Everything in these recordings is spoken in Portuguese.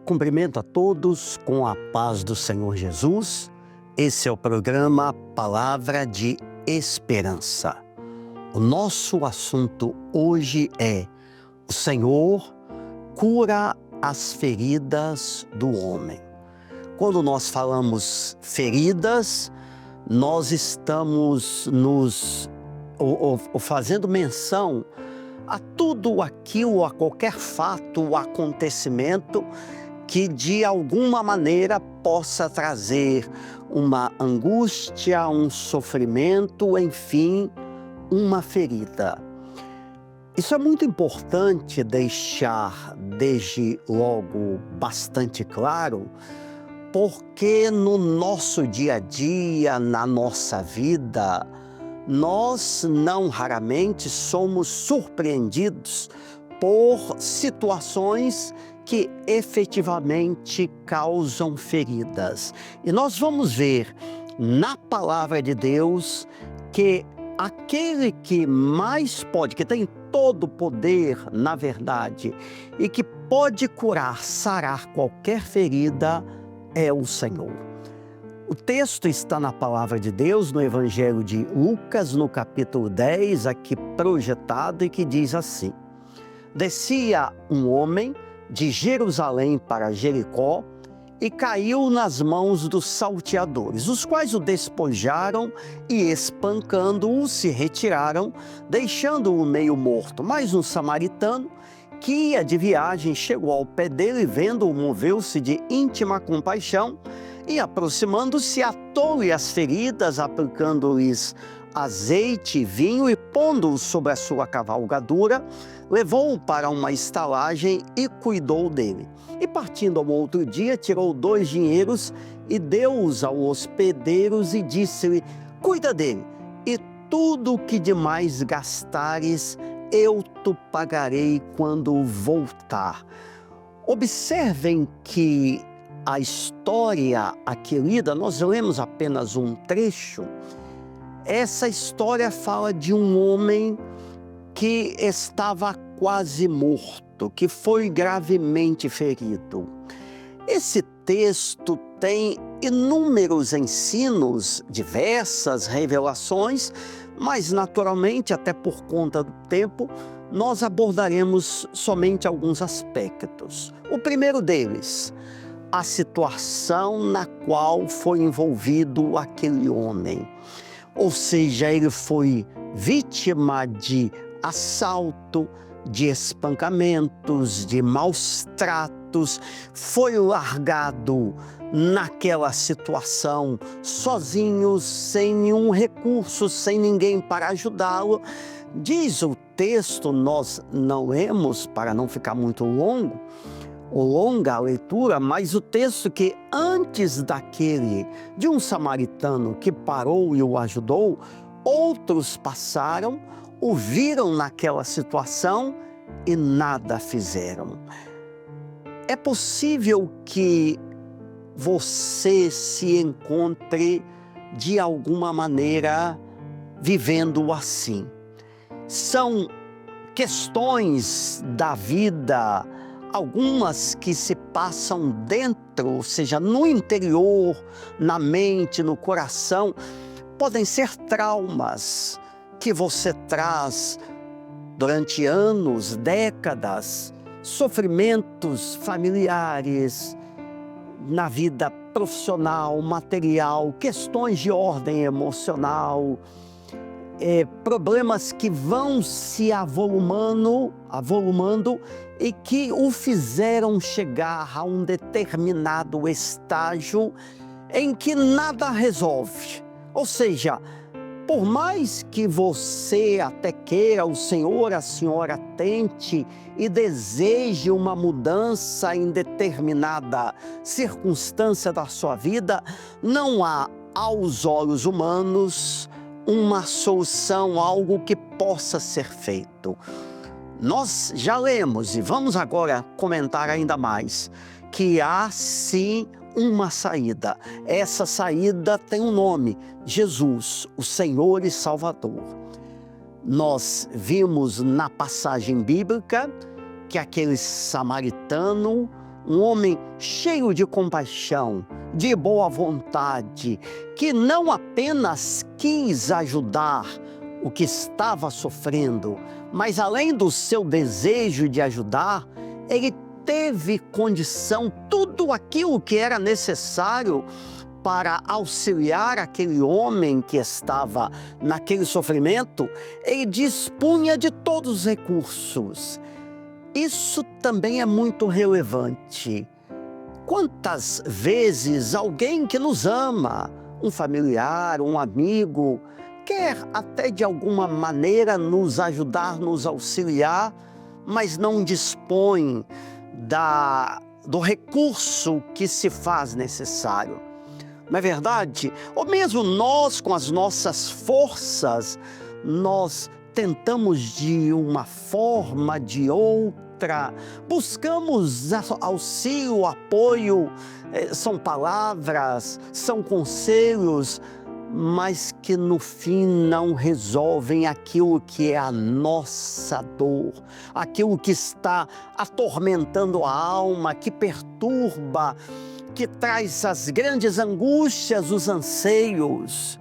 Cumprimento a todos com a paz do Senhor Jesus. Esse é o programa Palavra de Esperança. O nosso assunto hoje é: o Senhor cura as feridas do homem. Quando nós falamos feridas, nós estamos fazendo menção a tudo aquilo, a qualquer fato, acontecimento que de alguma maneira possa trazer uma angústia, um sofrimento, enfim, uma ferida. Isso é muito importante deixar desde logo bastante claro, porque no nosso dia a dia, na nossa vida, nós não raramente somos surpreendidos por situações que efetivamente causam feridas. E nós vamos ver na palavra de Deus que aquele que mais pode, que tem todo o poder, na verdade, e que pode curar, sarar qualquer ferida, é o Senhor. O texto está na palavra de Deus, no Evangelho de Lucas, no capítulo 10, aqui projetado, e que diz assim: descia um homem de Jerusalém para Jericó e caiu nas mãos dos salteadores, os quais o despojaram e, espancando-o, se retiraram, deixando-o meio morto. Mas um samaritano que ia de viagem chegou ao pé dele, vendo-o, moveu-se de íntima compaixão e, aproximando-se, atou-lhe as feridas, aplicando-lhes azeite e vinho, e pondo-o sobre a sua cavalgadura, levou-o para uma estalagem e cuidou dele. E partindo ao outro dia, tirou 2 dinheiros e deu-os aos hospedeiros e disse-lhe: cuida dele, e tudo o que demais gastares, eu te pagarei quando voltar. Observem que a história aqui lida, nós lemos apenas um trecho. Essa história fala de um homem que estava quase morto, que foi gravemente ferido. Esse texto tem inúmeros ensinos, diversas revelações, mas naturalmente, até por conta do tempo, nós abordaremos somente alguns aspectos. O primeiro deles: a situação na qual foi envolvido aquele homem. Ou seja, ele foi vítima de assalto, de espancamentos, de maus tratos, foi largado naquela situação, sozinho, sem nenhum recurso, sem ninguém para ajudá-lo. Diz o texto, nós não lemos para não ficar muito longa a leitura, mas o texto que antes de um samaritano que parou e o ajudou, outros passaram, o viram naquela situação e nada fizeram. É possível que você se encontre de alguma maneira vivendo assim. São questões da vida, algumas que se passam dentro, ou seja, no interior, na mente, no coração. Podem ser traumas que você traz durante anos, décadas, sofrimentos familiares, na vida profissional, material, questões de ordem emocional, problemas que vão se avolumando e que o fizeram chegar a um determinado estágio em que nada resolve. Ou seja, por mais que você até queira, o senhor, a senhora tente e deseje uma mudança em determinada circunstância da sua vida, não há, aos olhos humanos, uma solução, algo que possa ser feito. Nós já lemos e vamos agora comentar ainda mais que há sim uma saída. Essa saída tem um nome: Jesus, o Senhor e Salvador. Nós vimos na passagem bíblica que aquele samaritano, um homem cheio de compaixão, de boa vontade, que não apenas quis ajudar o que estava sofrendo, mas além do seu desejo de ajudar, ele teve condição, tudo aquilo que era necessário para auxiliar aquele homem que estava naquele sofrimento, ele dispunha de todos os recursos. Isso também é muito relevante. Quantas vezes alguém que nos ama, um familiar, um amigo, quer até de alguma maneira nos ajudar, nos auxiliar, mas não dispõe do recurso que se faz necessário. Não é verdade? Ou mesmo nós, com as nossas forças, nós tentamos de uma forma, de outra, buscamos auxílio, apoio, são palavras, são conselhos, mas que no fim não resolvem aquilo que é a nossa dor, aquilo que está atormentando a alma, que perturba, que traz as grandes angústias, os anseios.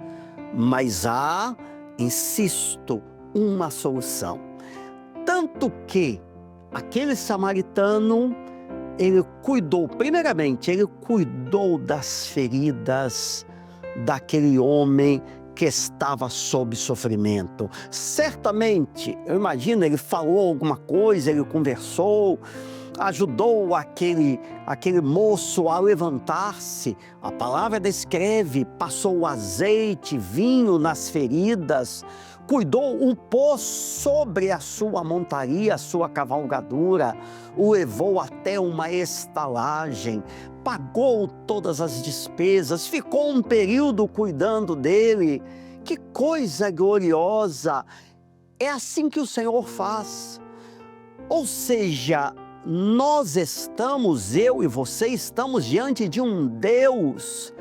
Mas há, insisto, uma solução. Tanto que aquele samaritano, ele cuidou, primeiramente, ele cuidou das feridas daquele homem que estava sob sofrimento. Certamente, eu imagino, ele falou alguma coisa, ele conversou, ajudou aquele moço a levantar-se. A palavra descreve, passou azeite, vinho nas feridas, cuidou, o pôs sobre a sua montaria, a sua cavalgadura, o levou até uma estalagem, pagou todas as despesas, ficou um período cuidando dele. Que coisa gloriosa! É assim que o Senhor faz. Ou seja, nós estamos, eu e você, estamos diante de um Deus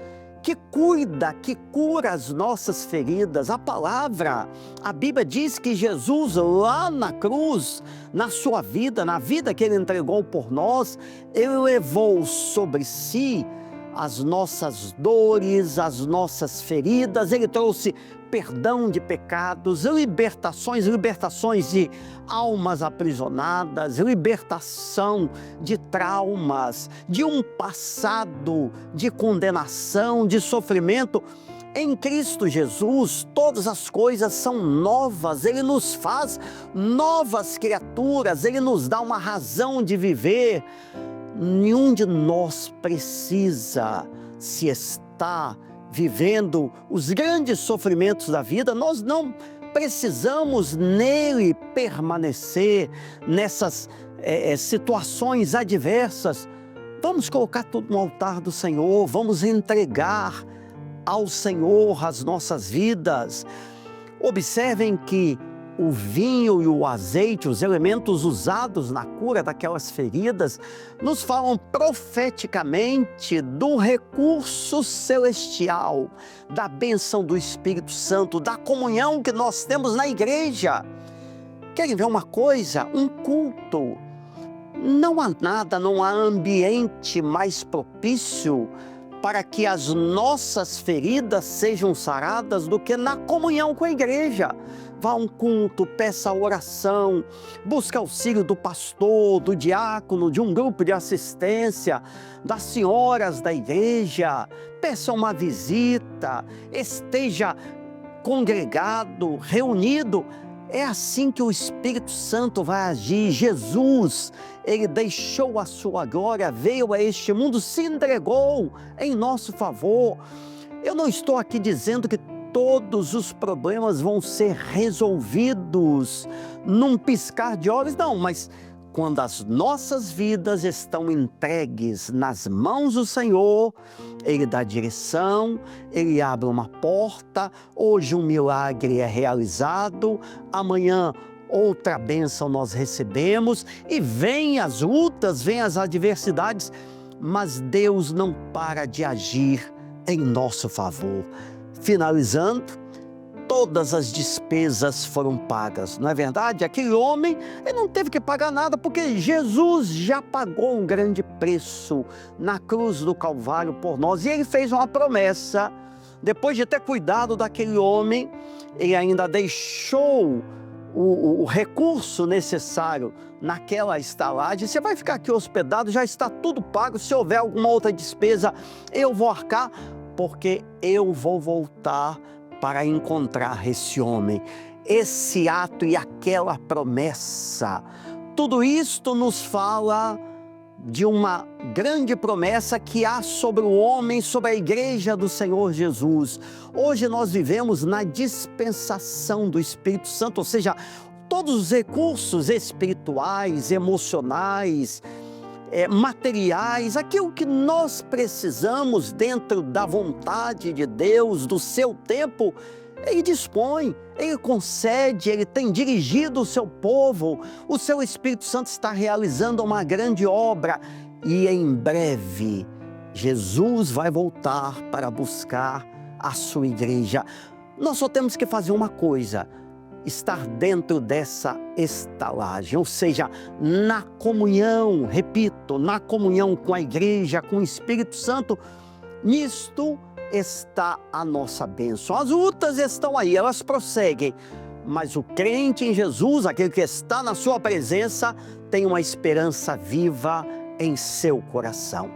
que cuida, que cura as nossas feridas. A palavra, a Bíblia diz que Jesus lá na cruz, na sua vida, na vida que Ele entregou por nós, Ele levou sobre si as nossas dores, as nossas feridas, Ele trouxe perdão de pecados, libertações de almas aprisionadas, libertação de traumas, de um passado de condenação, de sofrimento. Em Cristo Jesus, todas as coisas são novas, Ele nos faz novas criaturas, Ele nos dá uma razão de viver. Nenhum de nós precisa, se está vivendo os grandes sofrimentos da vida, nós não precisamos nele permanecer nessas situações adversas. Vamos colocar tudo no altar do Senhor, vamos entregar ao Senhor as nossas vidas. Observem que o vinho e o azeite, os elementos usados na cura daquelas feridas, nos falam profeticamente do recurso celestial, da bênção do Espírito Santo, da comunhão que nós temos na igreja. Querem ver uma coisa? Um culto. Não há nada, não há ambiente mais propício para que as nossas feridas sejam saradas do que na comunhão com a igreja. Vá a um culto, peça oração, busque auxílio do pastor, do diácono, de um grupo de assistência, das senhoras da igreja, peça uma visita, esteja congregado, reunido. É assim que o Espírito Santo vai agir. Jesus, Ele deixou a sua glória, veio a este mundo, se entregou em nosso favor. Eu não estou aqui dizendo que todos os problemas vão ser resolvidos num piscar de olhos, não, mas quando as nossas vidas estão entregues nas mãos do Senhor, Ele dá direção, Ele abre uma porta. Hoje um milagre é realizado, amanhã outra bênção nós recebemos, e vêm as lutas, vêm as adversidades, mas Deus não para de agir em nosso favor. Finalizando, todas as despesas foram pagas, não é verdade? Aquele homem, ele não teve que pagar nada, porque Jesus já pagou um grande preço na cruz do Calvário por nós. E ele fez uma promessa, depois de ter cuidado daquele homem, ele ainda deixou o recurso necessário naquela estalagem. Você vai ficar aqui hospedado, já está tudo pago. Se houver alguma outra despesa, eu vou arcar, porque eu vou voltar para encontrar esse homem. Esse ato e aquela promessa, tudo isto nos fala de uma grande promessa que há sobre o homem, sobre a igreja do Senhor Jesus. Hoje nós vivemos na dispensação do Espírito Santo, ou seja, todos os recursos espirituais, emocionais, materiais, aquilo que nós precisamos dentro da vontade de Deus, do seu tempo, Ele dispõe, Ele concede, Ele tem dirigido o seu povo. O seu Espírito Santo está realizando uma grande obra e em breve Jesus vai voltar para buscar a sua igreja. Nós só temos que fazer uma coisa: estar dentro dessa estalagem, ou seja, na comunhão, repito, na comunhão com a igreja, com o Espírito Santo. Nisto está a nossa bênção. As lutas estão aí, elas prosseguem, mas o crente em Jesus, aquele que está na sua presença, tem uma esperança viva em seu coração.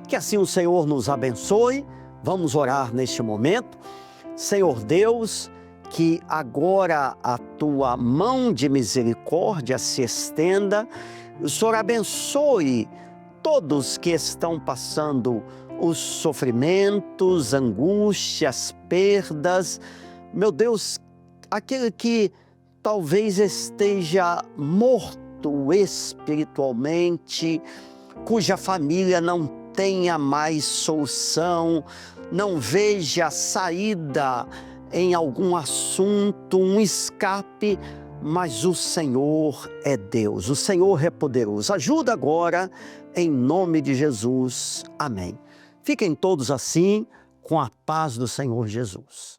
Que assim o Senhor nos abençoe. Vamos orar neste momento. Senhor Deus, que agora a tua mão de misericórdia se estenda, o Senhor abençoe todos que estão passando os sofrimentos, angústias, perdas. Meu Deus, aquele que talvez esteja morto espiritualmente, cuja família não tenha mais solução, não veja saída em algum assunto, um escape, mas o Senhor é Deus, o Senhor é poderoso. Ajuda agora, em nome de Jesus. Amém. Fiquem todos assim, com a paz do Senhor Jesus.